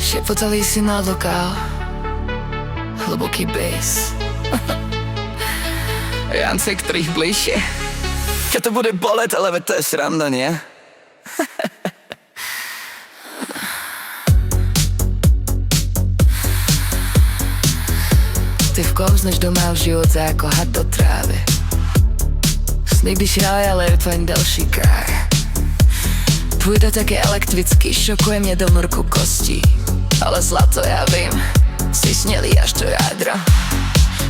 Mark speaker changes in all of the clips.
Speaker 1: Šepotali si na lokál, hlboký bass. Jancek trich bližšie. Keď to bude bolet, ale to je sranda, nie? Ty vkouzneš do mého života jako had do trávy. Sny by šiali, ale je to jen delší kraj. Tvůj dotek je elektrický, šokuje mě do mrku kostí. Ale zlato, já vím, si snělý až do jádra.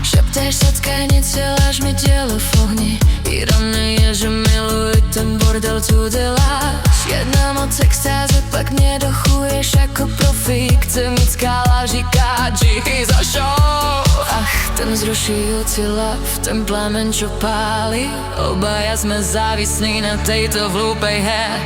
Speaker 2: Šeptáš sockanice, láž mi tělo v ohni. Ironie je, že miluji ten bordel, tu děláš. Jedna moc extáze, pak mě dochuješ jako profík. Cemická lážíka, džichy za show. Ach, ten zrušujúci love, ten plamen, čo páli. Obaja sme závislí na tejto vlúpej her.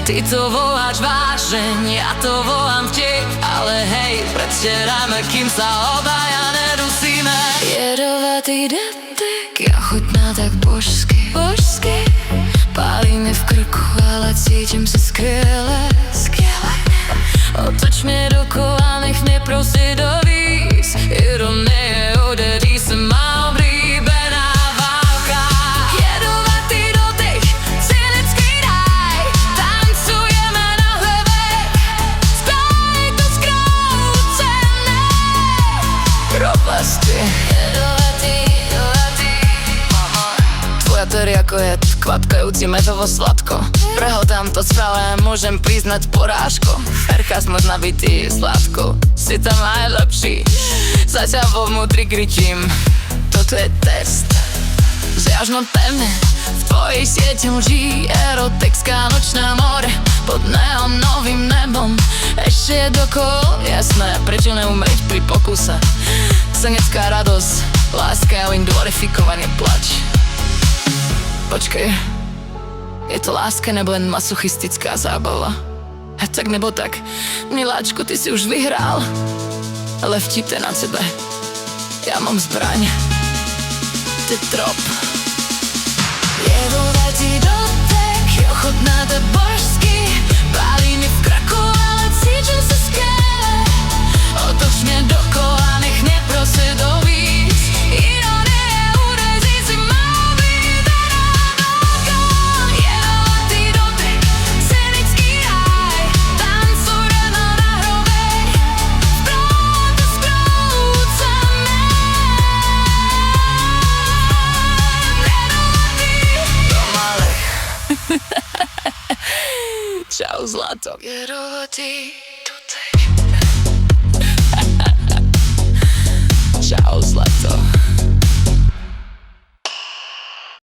Speaker 2: Ty to voláš vážeň, ja to volám vtip. Ale hej, predstieráme, kým sa obaja nedusíme. Jedovatý detek, ja chutná tak božsky, božsky. Pálí mi v krku, ale cítim se skvěle, skvěle. Otoč mě dokola, nech mě prostě dovíz. Ironie, odedí se má oblíbená válka. Jedovatý dotek, cynický raj. Tancujeme na hřebek, spáj to zkroucené.
Speaker 1: Propasti.
Speaker 2: Jedovatý, jedovatý,
Speaker 1: Tvoja teoria ako je kvapkajúci medovo sladko. Prehltám to celé, môžem priznať porážku. Orgazmus nabitý sladkou, si tam najlepší. Zatiaľ vo vnútri kričím, toto je test. Zjažno temne, v tvojej sieti lží. Erotexká nočná more, pod neonovým nebom. Ešte je dokol, jasné, prečo neumrieť pri pokuse. Senecká radosť, láska je len glorifikovaný plač. Počkej, je to láska nebo len masochistická zábava? A tak nebo tak, miláčku, ty si už vyhrál. Ale vtip je na tebe, ja mám zbraň. Ty trop.
Speaker 2: jedovatý dotek, je ochotná to božsky. Pálí mi v kraku, ale cítim se skvěle. Otoč mě dokola, nech mě prostě dovíc. Ironie, udezí si má oblíbená válka. Jedovatý dotek, cynický raj. Tancujeme na hrobech, vpravo to zkroucené.
Speaker 1: Čau, zlato.
Speaker 2: Jedovatý.